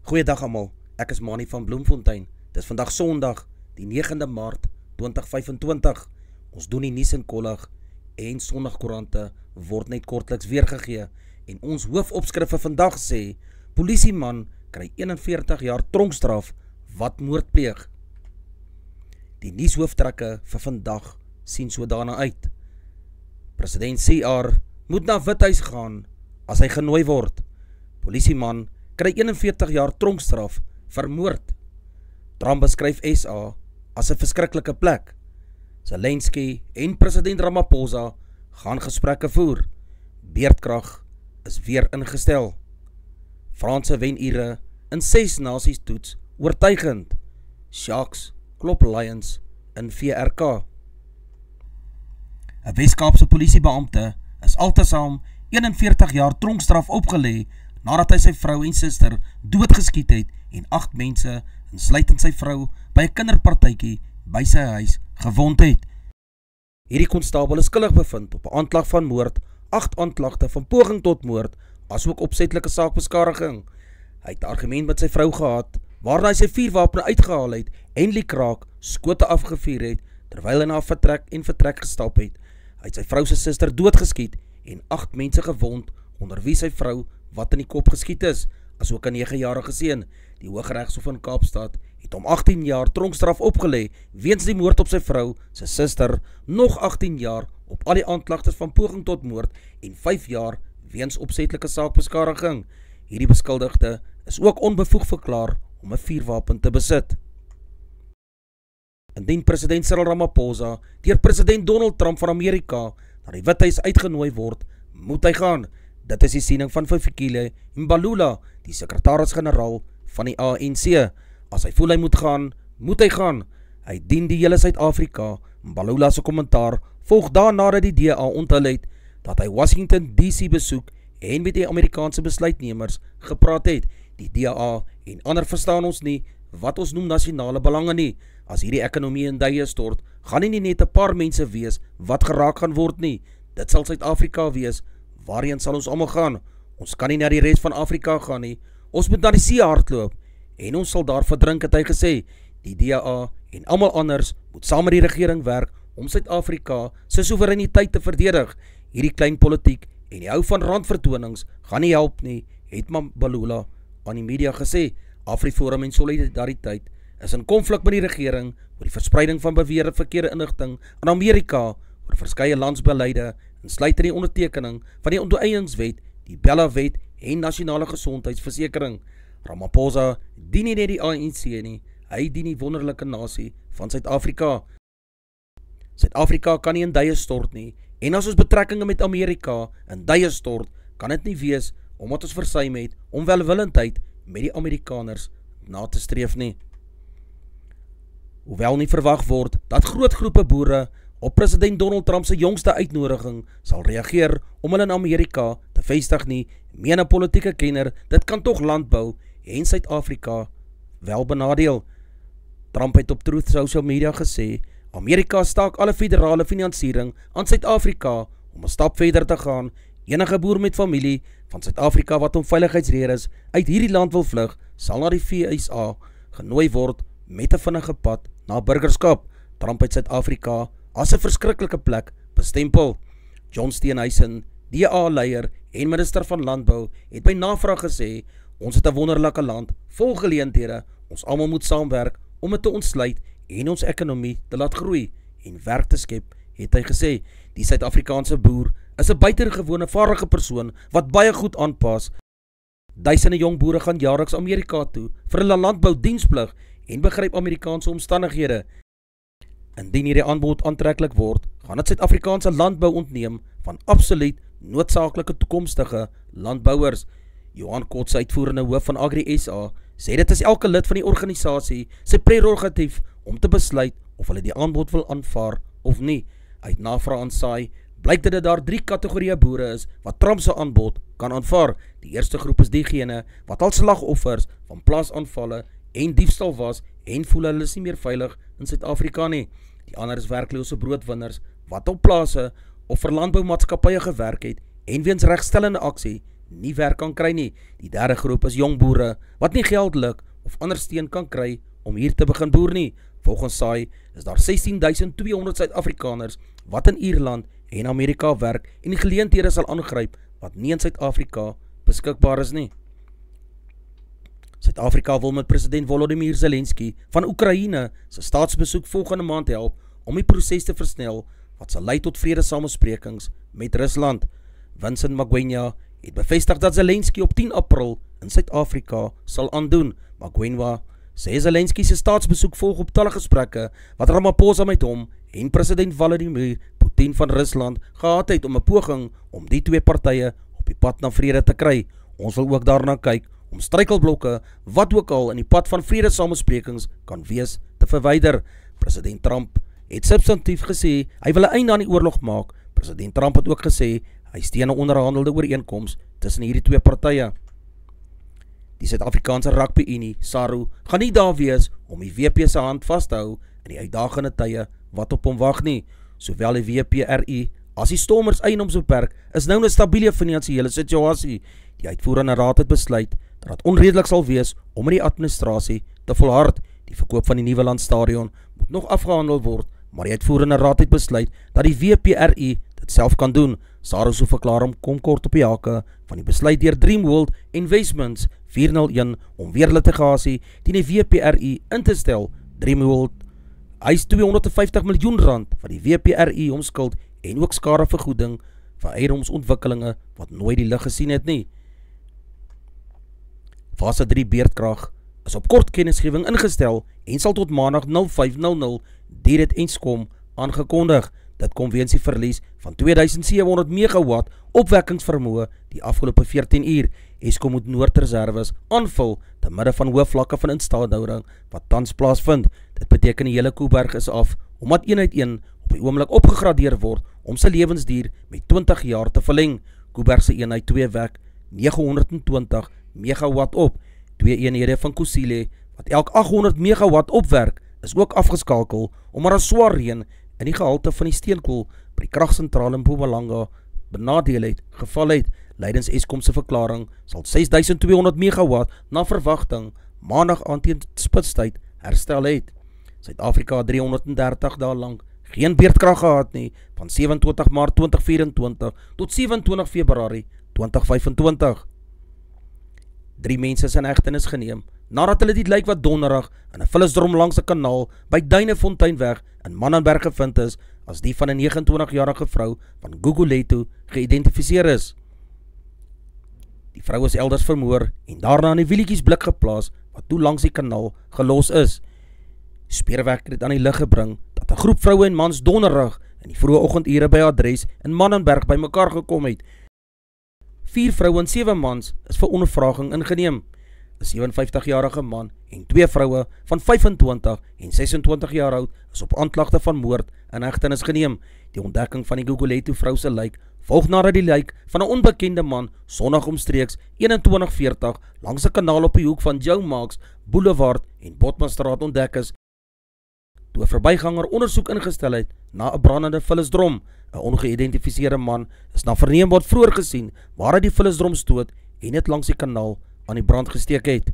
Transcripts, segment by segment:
Goeiedag almal, ek is Mani van Bloemfontein. Dit is vandag Sondag, die 9de Maart 2025. Ons doen die nuus en kollig en Sondagkoerante word net kortliks weergegee. En ons hoofopskrif vir vandag sê, polisieman kry 41 jaar tronkstraf wat moord pleeg. Die nuushooftrekke vir vandag sien sodanig uit. President CR moet na Withuis gaan as hy genooi word. Polisieman kry 41 jaar tronkstraf vir moord. Trump beskryf SA as 'n verskriklike plek. Zelensky en president Ramaphosa gaan gesprekke voer. Beerdkrag is weer ingestel. Franse wen Ire in 6 nasies toets oortuigend. Sharks klop Lions in VRK. 'n Weskaapse polisiebeampte is altesaam 41 jaar tronkstraf opgelê nadat hy sy vrou en suster doodgeskiet het en 8 mense, insluitend sy vrou, by 'n kinderpartytjie by sy huis gewond het. Hierdie konstabel is skuldig bevind op 'n aanklag van moord, 8 aanklagte van poging tot moord, asook opsetlike saakbeskadiging. Hy het 'n argument met sy vrou gehad, waarna hy sy vuurwapen uitgehaal het en liekraak skote afgevuur het, terwyl hy na vertrek gestap het. Hy het sy vrou se suster doodgeskiet en 8 mense gewond, onder wie sy vrou wat in die kop geskiet is, asook 'n 9-jarige seun. Die Hooggeregshof in Kaapstad het hom 18 jaar tronkstraf opgelê weens die moord op sy vrou, sy suster, nog 18 jaar op al die aanklagtes van poging tot moord en 5 jaar weens opsetlike saakbeskadiging. Hierdie beskuldigde is ook onbevoeg verklaar om 'n vuurwapen te besit. Indien president Cyril Ramaphosa deur president Donald Trump van Amerika na die Withuis uitgenooi word, moet hy gaan. Dit is die siening van Fikile Mbalula, die sekretaris-generaal van die ANC. As hy voel hy moet gaan, moet hy gaan. Hy dien die hele Suid-Afrika. Mbalula se kommentaar volg daarna dat die DA onthul het dat hy Washington DC besoek en met die Amerikaanse besluitnemers gepraat het. Die DA en ander verstaan ons nie wat ons noem nasionale belange nie. As hierdie ekonomie in duie stort, gaan nie net 'n paar mense wees wat geraak gaan word nie. Dit sal Suid-Afrika wees. Waarheen sal ons almal gaan? Ons kan nie na die res van Afrika gaan nie. Ons moet na die see hardloop en ons sal daar verdrink, het hy gesê. Die DA en almal anders moet saam met die regering werk om Suid-Afrika se soewereiniteit te verdedig. Hierdie klein politiek en die hou van randvertonings gaan nie help nie, het Mbalula aan die media gesê. AfriForum en Solidariteit is in konflik met die regering oor die verspreiding van beweerde verkeerde inligting aan Amerika oor verskeie landsbeleide, insluitend die ondertekening van die onteieningswet, die Bella-wet en nasionale gesondheidsversekering. Ramaphosa dien nie net die ANC nie, hy dien die wonderlike nasie van Suid-Afrika. Suid-Afrika kan nie in duie stort nie, en as ons betrekkinge met Amerika in duie stort, kan dit nie wees omdat ons versuim het om welwillendheid met die Amerikaners na te streef nie. Hoewel nie verwag word dat groot groepe boere op president Donald Trump se jongste uitnodiging sal reageer om hulle in Amerika te vestig nie, meen 'n politieke kenner, dit kan tog landbou en Suid-Afrika wel benadeel. Trump het op Truth Social Media gesê, Amerika staak alle federale finansiering aan Suid-Afrika om 'n stap verder te gaan. Enige boer met familie van Suid-Afrika wat om veiligheidsredes uit hierdie land wil vlug, sal na die VSA genooi word met 'n vinnige pad na burgerskap. Trump het Suid-Afrika as 'n verskriklike plek bestempel. John Steenhuisen, DA-leier en minister van Landbou, het by navraag gesê, ons het 'n wonderlike land, vol geleenthede, ons almal moet saamwerk om dit te ontsluit en ons ekonomie te laat groei en werk te skep, het hy gesê. Die Suid-Afrikaanse boer is 'n buitengewone vaardige persoon wat baie goed aanpas. Duisende jong boere gaan jaarliks Amerika toe vir hulle landboudiensplig en begryp Amerikaanse omstandighede. Indien hierdie aanbod aantreklik word, gaan dit Suid-Afrikaanse landbou ontneem van absoluut noodsaaklike toekomstige landbouers. Johan Kotse, uitvoerende hoof van Agri SA, sê dit is elke lid van die organisasie sy prerogatief om te besluit of hulle die aanbod wil aanvaar of nie. Uit navraag aan SAI blyk dit dat daar 3 kategorieë boere is wat Trump se aanbod kan aanvaar. Die eerste groep is diegene wat al slagoffers van plaasaanvalle en diefstal was en voel hulle is nie meer veilig in Suid-Afrika nie. Die ander is werklose broodwinners wat op plase of vir landboumaatskappye gewerk het en weens regstellende aksie nie werk kan kry nie. Die derde groep is jong boere wat nie geldelik of ander steun kan kry om hier te begin boer nie. Volgens SAI is daar 16.200 Suid-Afrikaners wat in Ierland en Amerika werk en die geleenthede sal aangryp wat nie in Suid-Afrika beskikbaar is nie. Suid-Afrika wil met president Volodymyr Zelensky van Oekraïne sy staatsbesoek volgende maand help om die proses te versnel wat sal lei tot vredesamesprekings met Rusland. Vincent Magwenya het bevestig dat Zelensky op 10 April in Suid-Afrika sal aandoen. Magwenya sê Zelensky se staatsbesoek volg op talle gesprekke wat Ramaphosa met hom en president Vladimir Putin van Rusland gehad het om 'n poging om die twee partye op die pad na vrede te kry. Ons wil ook daarna kyk om struikelblokke wat ook al in die pad van vredesamesprekings kan wees te verwyder. President Trump het substantief gesê hy wil 'n einde aan die oorlog maak. President Trump het ook gesê hy steun 'n onderhandelde ooreenkoms tussen hierdie twee partye. Die Suid-Afrikaanse Rugby Unie, SARU, gaan nie daar wees om die WP se hand vas te hou in die uitdagende tye wat op hom wag nie. Sowel die WPRI as die Stormers eiendomsbeperk is nou 'n stabiele finansiële situasie. Die uitvoerende raad het besluit dat dit onredelik sal wees om met die administrasie te volhard. Die verkoop van die Nieuweland Stadion moet nog afgehandel word, maar die uitvoerende raad het besluit dat die WPRI dit self kan doen. SARU se verklaring kom kort op die hake van die besluit deur Dreamworld Investments 401 om weer litigasie teen die WPRI in te stel. Dreamworld eis 250 miljoen rand van die WPRI omskuld en ook skadevergoeding vir eiendomsontwikkelinge wat nooit die lig gesien het nie. Fase 3 beerdkrag is op kort kennisgewing ingestel en sal tot maandag 05:00 deur dit Eskom aangekondig. Dit kom weens die verlies van 2700 megawatt opwekkingsvermoë die afgelope 14 uur. Eskom moet noordreserwes aanvul te midde van hoë vlakke van instandhouding wat tans plaasvind. Dit beteken die hele Koeberg is af, omdat eenheid 1 op die oomblik opgegradeer word om sy lewensduur met 20 jaar te verleng. Koeberg se eenheid 2 wek 920 megawatt op. 2 eenhede van Kusile wat elk 800 megawatt opwerk is ook afgeskakel omdat daar swaar reën in die gehalte van die steenkool by die kragsentrale in Mpumalanga benadeel het geval het. Leidens Eskom se verklaring sal 6200 megawatt na verwagting maandag aand teen spitstyd herstel het. Suid-Afrika het 330 dae lank geen beerdkrag gehad nie, van 27 Maart 2024 tot 27 Februarie 2025. 3 mense is in hegtenis geneem nadat hulle die lijk wat donderdag in 'n vullisdrom langs 'n kanaal by Duinefonteinweg in Mannenberg gevind is as die van 'n 29-jarige vrou van Gugulethu geïdentifiseer is. Die vrou is elders vermoor en daarna in die wielietjies blik geplaas wat toe langs die kanaal gelos is. Speurwerk het aan die lig gebring dat 'n groep vroue en mans donderdag in die vroeë oggendure by 'n adres in Mannenberg bymekaar gekom het. 4 vroue en 7 mans is vir ondervraging ingeneem. 'n 57-jarige man en 2 vroue van 25 en 26 jaar oud is op aanklagte van moord in hegtenis geneem. Die ontdekking van die Gugulethu vrou se lijk volg nadat die lijk van 'n onbekende man Sondag omstreeks 21:40 langs 'n kanaal op die hoek van Joe Marks Boulevard en Botmanstraat ontdek is. Toe 'n verbyganger ondersoek ingestel het na 'n brandende vullisdrom, 'n ongeïdentifiseerde man is na verneem word vroeër gesien waar hy die vullisdrom stoot en dit langs die kanaal aan die brand gesteek het.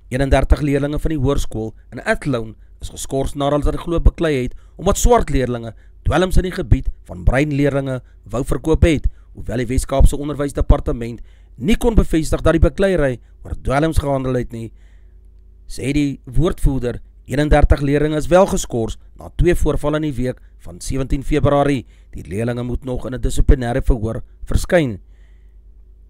31 leerlinge van die hoërskool in Athlone is geskort nadat hulle glo beklei het omdat swart leerlinge dwelms in die gebied van bruin leerlinge wou verkoop het, hoewel die Wes-Kaapse Onderwysdepartement nie kon bevestig dat die bekleiery oor dwelms gehandel het nie. Sê die woordvoerder, 31 leerlinge is wel geskort na 2 voorvalle in die week van 17 Februarie. Die leerlinge moet nog in 'n dissiplinêre verhoor verskyn.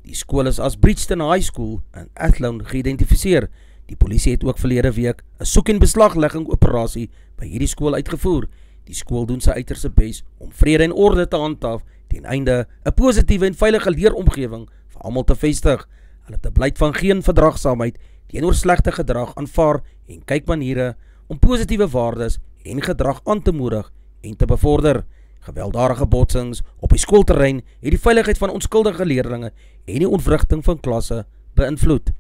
Die skool is as Bridgeton High School in Athlone geïdentifiseer. Die polisie het ook verlede week 'n soek- en beslaglegging operasie by hierdie skool uitgevoer. Die skool doen sy uiterste bes om vrede en orde te handhaaf ten einde 'n positiewe en veilige leeromgewing vir almal te vestig. Hulle het 'n beleid van geen verdraagsaamheid teenoor slegte gedrag aanvaar en kyk maniere om positiewe waardes en gedrag aan te moedig en te bevorder. Gewelddadige botsings op die skoolterrein het die veiligheid van onskuldige leerlinge en die ontwrigting van klasse beïnvloed.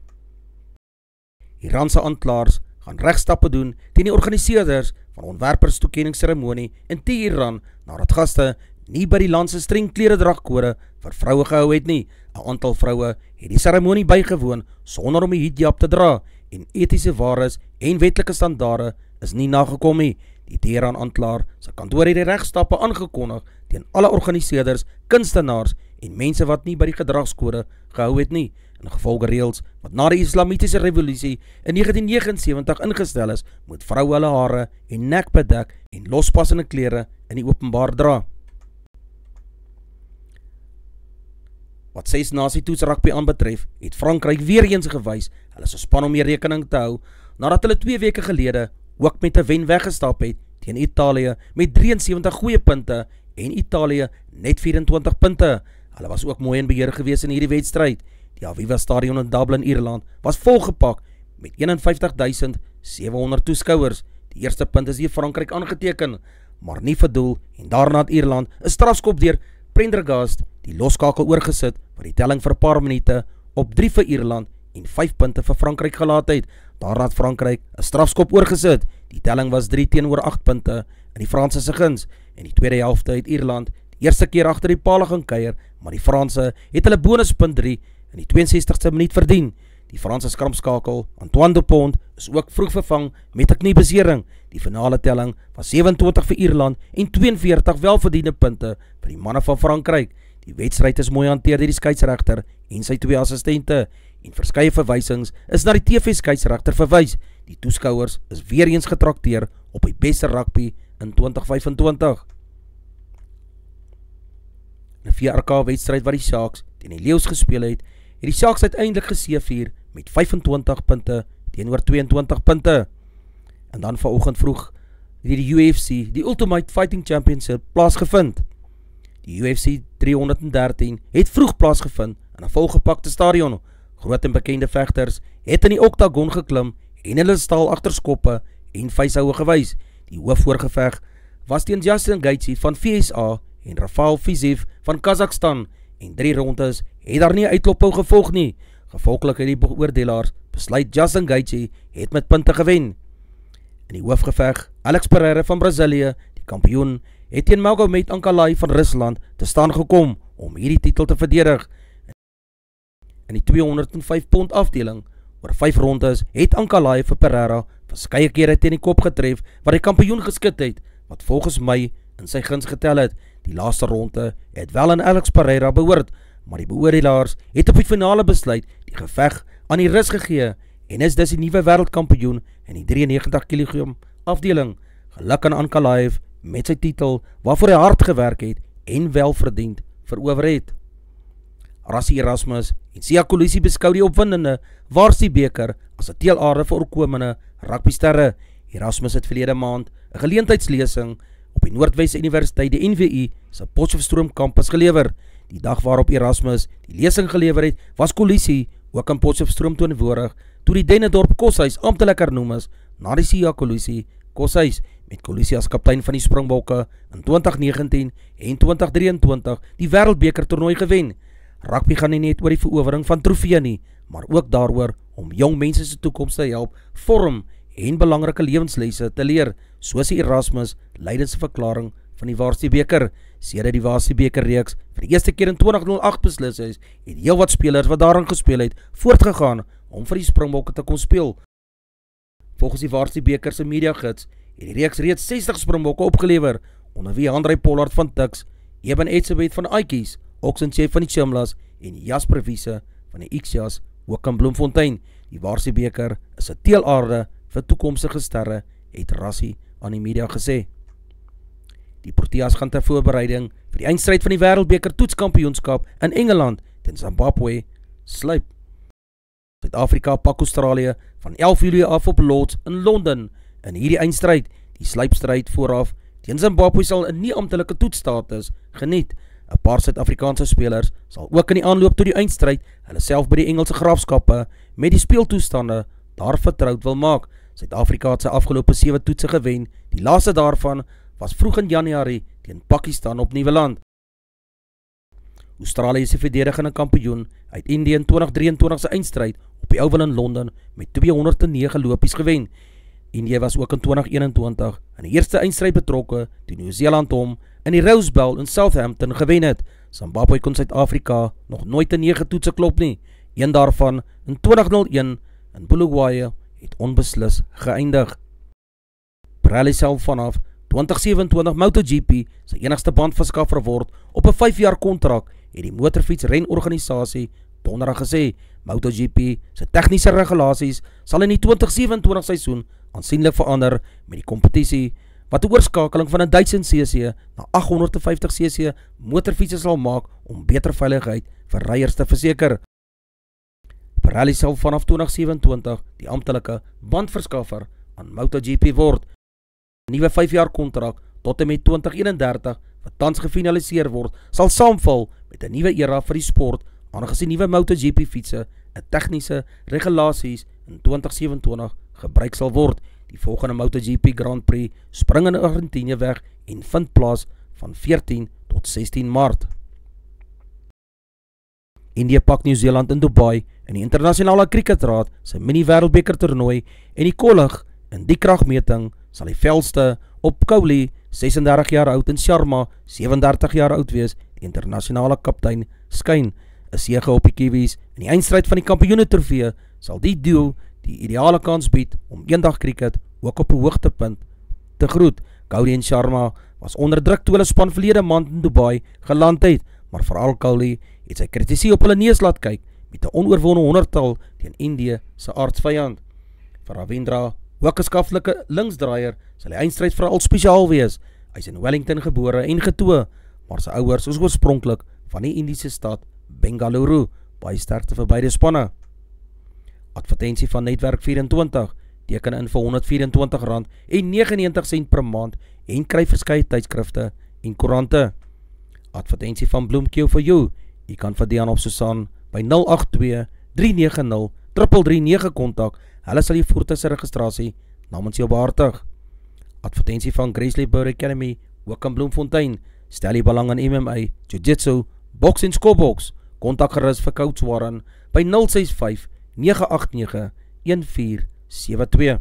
Iranse aanklaers gaan regstappe doen teen die organiseerders van ontwerperstoekenningsseremonie in Teheran nadat gaste nie by die land se streng kleredragkode vir vroue gehou het nie. 'n aantal vroue het die seremonie bygewoon sonder om die hijab te dra en etiese waardes en wetlike standaarde is nie nagekom nie. Die Teheran aanklaer se kantoor het die regstappe aangekondig teen alle organiseerders, kunstenaars en mense wat nie by die gedragskode gehou het nie. In gevolge reëls wat na die Islamitiese revolusie in 1979 ingestel is, moet vroue hulle hare en nek bedek en lospassende klere in die openbaar dra. Wat 6 nasie toets rugby aanbetref, het Frankryk weer eens gewys hulle se span om meer rekening te hou, nadat hulle 2 weke gelede ook met 'n wen weggestap het teen Italië met 73 goeie punte en Italië net 24 punte. Hulle was ook mooi in beheer gewees in hierdie wedstryd. Die Aviva Stadion in Dublin, Ierland was volgepak met 51.700 toeskouers. Die eerste punt is deur Frankryk aangeteken, maar nie vir doel en daarna het Ierland 'n strafskop deur Prendergast die loskakel oorgesit wat die telling vir 'n paar minute op 3 vir Ierland en 5 punte vir Frankryk gelaat het. Daarna het Frankryk 'n strafskop oorgesit. Die telling was 3-8 punte in die Franse se guns. In die tweede helfte het Ierland die eerste keer agter die paal gaan kuier, maar die Franse het hulle bonuspunt 3 in die 62ste minuut verdien. Die Franse skrampskakel, Antoine Dupont, is ook vroeg vervang met 'n kniebesering. Die finale telling was 27 vir Ierland en 42 welverdiende punte vir die manne van Frankryk. Die wedstryd is mooi hanteer deur die skeieregter en sy 2 assistente en verskeie verwysings is na die TV-skeieregter verwys. Die toeskouers is weer eens getrakteer op die beste rugby in 2025. In 'n VRK-wedstryd wat die Sharks teen die Leeu's gespeel het, die Sharks uiteindelik geseëvier met 25 punte teenoor 22 punte. En dan vanoggend vroeg het die UFC, die Ultimate Fighting Championship, plaasgevind. Die UFC 313 het vroeg plaasgevind in 'n volgepakte stadion. Groot en bekende vegters het in die oktagon geklim en hulle staal agterskoppe en vuishoue gewys. Die hoofvoorgeveg was teen Justin Gaethje van VSA en Rafael Fiziev van Kazakhstan en 3 rondes het daar nie 'n uitlophou gevolg nie. Gevolglik het die beoordelaars besluit Justin Gaethje het met punte gewen. In die hoofgeveg, Alex Pereira van Brazilië, die kampioen, het teen Magomed Ankalaev van Rusland te staan gekom om hierdie titel te verdedig. In die 205 pond afdeling, oor 5 rondes, het Ankalaev vir Pereira verskeie kere teen die kop getref wat die kampioen geskit het, wat volgens my in sy guns getel het. Die laaste ronde het wel aan Alex Pereira behoort, maar die beoordelaars het op die finale besluit die geveg aan die Rus gegee en is dus die nuwe wêreldkampioen in die 93 kg afdeling. Geluk aan Ankalaev met sy titel waarvoor hy hard gewerk het en welverdiend verower het. Rassie Erasmus en Siya Kolisi beskou die opwindende Varsity beker as 'n teelaarde vir oorkomende rugbysterre. Erasmus het verlede maand 'n geleentheidslesing op die Noordwes Universiteit, die NWU, se Potchefstroom kampus gelewer. Die dag waarop Erasmus die lesing gelewer het, was Kolisi ook in Potchefstroom teenwoordig toe die Dennedorp Koshuis amptelik hernoem is na die Siya Kolisi Koshuis, met Kolisi as kaptein van die Springbokke in 2019 en 2023 die wêreldbeker toernooi gewen. Rugby gaan nie net oor die verowering van trofee nie, maar ook daaroor om jong mense se toekoms te help vorm en belangrike lewenslesse te leer, soos die Erasmus lydensverklaring van die Varsity beker. Sedert die Varsity beker reeks vir die eerste keer in 2008 beslis is, het heelwat spelers wat daarin gespeel het, voortgegaan om vir die Springbokke te kon speel. Volgens die Varsity beker se media gids het die reeks reeds 60 Springbokke opgelewer, onder wie Andrei Pollard van Tuks, Eben Etzebeth van Aikies, Oxenchef van die Chimlas en Jasper Wiese van die Ixias, ook in Bloemfontein. Die Varsity beker is 'n teelaarde vir toekomstige sterre, het Rassie aan die media gesê. Die Proteas gaan ter voorbereiding vir die eindstryd van die wêreldbeker toetskampioenskap in Engeland teen Zimbabwe sluip. Suid-Afrika pak Australië van 11 Julie af op Lords in Londen in hierdie eindstryd. Die sluipstryd vooraf teen Zimbabwe sal in nie amptelike toetsstatus geniet. 'n Paar Suid-Afrikaanse spelers sal ook in die aanloop tot die eindstryd hulle self by die Engelse graafskappe met die speeltoestande daar vertroud wil maak. Suid-Afrika het sy afgelope 7 toetse gewen. Die laaste daarvan was vroeg in Januarie teen Pakistan op Nieuweland. Australië is die verdedigende kampioen uit Indië in 2023 se eindstryd op die Oval in Londen met 209 lopies gewen. Indië was ook in 2021 in die eerste eindstryd betrokke toe Nieu-Seeland hom in die Rose Bowl in Southampton gewen het. Zimbabwe kon Suid-Afrika nog nooit 'n 9 toetse klop nie. Een daarvan in 2001 in Bulawayo het onbeslis geëindig. Pirelli sal vanaf 2027 MotoGP sy enigste bandverskaffer word op 'n 5-jaar kontrak, het die motorfietsrenorganisasie donderdag gesê. MotoGP se tegniese regulasies sal in die 2027 seisoen aansienlik verander met die kompetisie wat 'n oorskakeling van 'n 1000cc na 850cc motorfietsse sal maak om beter veiligheid vir ryers te verseker. Pirelli sal vanaf 2027 die amptelike bandverskaffer aan MotoGP word. 'n Nuwe 5-jaar kontrak tot en met 2031 wat tans gefinaliseer word, sal saamval met 'n nuwe era vir die sport, aangesien nuwe MotoGP fietsse 'n tegniese regulasies in 2027 gebruik sal word. Die volgende MotoGP Grand Prix spring in Argentinië weg en vind plaas van 14 tot 16 Maart. India pak Nieu-Seeland in Dubai in die internasionale kriketraad se mini wêreldbeker toernooi en die kollig in die kragmeting sal die velste op Kohli, 36 jaar oud, en Sharma, 37 jaar oud wees, die internasionale kaptein skyn. 'n Sege op die Kiwis in die eindstryd van die kampioene trofee sal die duo die ideale kans bied om eendag kriket ook op 'n hoogtepunt te groet. Kohli en Sharma was onder druk toe hulle span verlede maand in Dubai geland het, maar veral Kohli het sy kritisie op hulle neus laat kyk met 'n onoorwonde 100-tal teen Indië se aardsvyand. Vir Ravindra, ook 'n skaftelike linksdraaier, sal die eindstryd veral spesiaal wees. Hy is in Wellington gebore en getoe, maar sy ouers is oorspronklik van die Indiese stad Bengaluru. Baie sterkte vir beide spanne. Advertensie van Netwerk 24, teken in vir R124.99 per maand en kry verskeie tydskrifte en koerante. Advertensie van Bloemkeel for You, jy kan vir Dian of Susan by 082-390-3339 kontak, hulle sal die voertuig se registrasie namens jou behartig. Advertensie van Grizzly Bird Academy, ook in Bloemfontein, stel jy belang in MMA, Jiu-Jitsu, boks en skopboks, kontak gerus vir Coach Warren by 065-989-1472.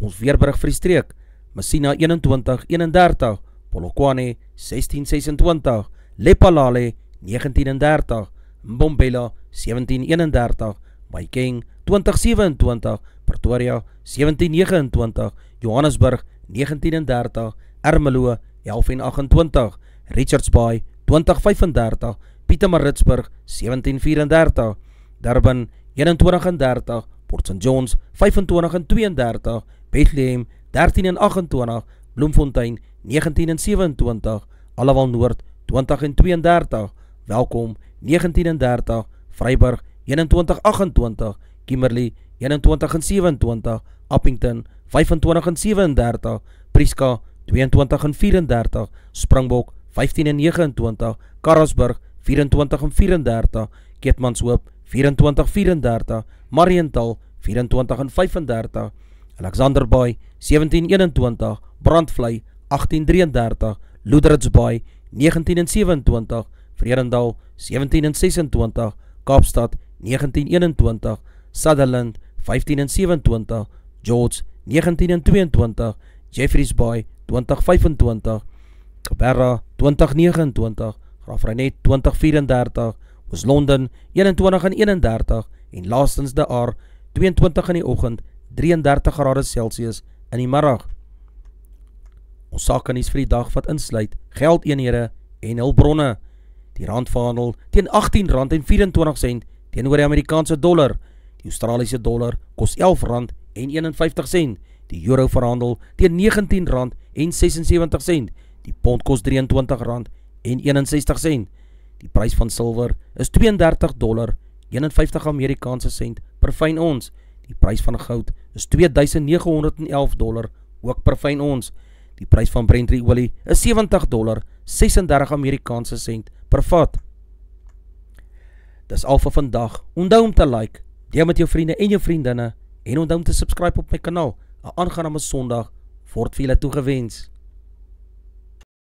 Ons weerberig vir die streek, Messina 21-31, Polokwane 16-26, Lepalale 19-30, Mbombela 17-31, Maikeng 20-27, Pretoria 17-29, Johannesburg 19-30, Ermelo 11-28, Richards Bay 20-35, Pietermaritzburg 17-34, Durban 21-30, Port St. John's 25-32, Bethlehem 13-28, Bloemfontein 19-27, Allewal Noord 20-32, Welkom 19-30, Vryburg 21-28, Kimberley 21-27, Appington 25-37, Prieska 22-34, Springbok 15-29, Karasburg 24-34, Keetmanshoop 24-34, Mariental 24-35, Alexanderbaai 17-21, Brandvlei 18-33, Loederitsbaai 19-27, Vredendal 17-26, Kaapstad 19-21, Sutherland 15-27, George 19-22, Jeffreys Bay 20-25, Caberra 20-29, Graafreinet 20-34, Oos-London 21-31 en laastens De Aar 22 in die oggend, 33 grade Celsius in die middag. Ons sakenies vir die dag wat insluit geldeenhede en hulpbronne. Die rand verhandel teen R18.24 teenoor die Amerikaanse dollar. Die Australiese dollar kos R11.51. Die euro verhandel teen R19.76. Die pond kos R23.61. Die prys van silwer is $32.51 Amerikaanse sent per fyn ons. Die prys van goud is $2,911 ook per fyn ons. Die prys van Brent olie is $70.36 Amerikaanse sent per vat. Dis al vir vandag. Onthou om te like, deel met jou vriende en jou vriendinne en onthou om te subscribe op my kanaal. 'n Aangename Sondag word vir julle toegewens.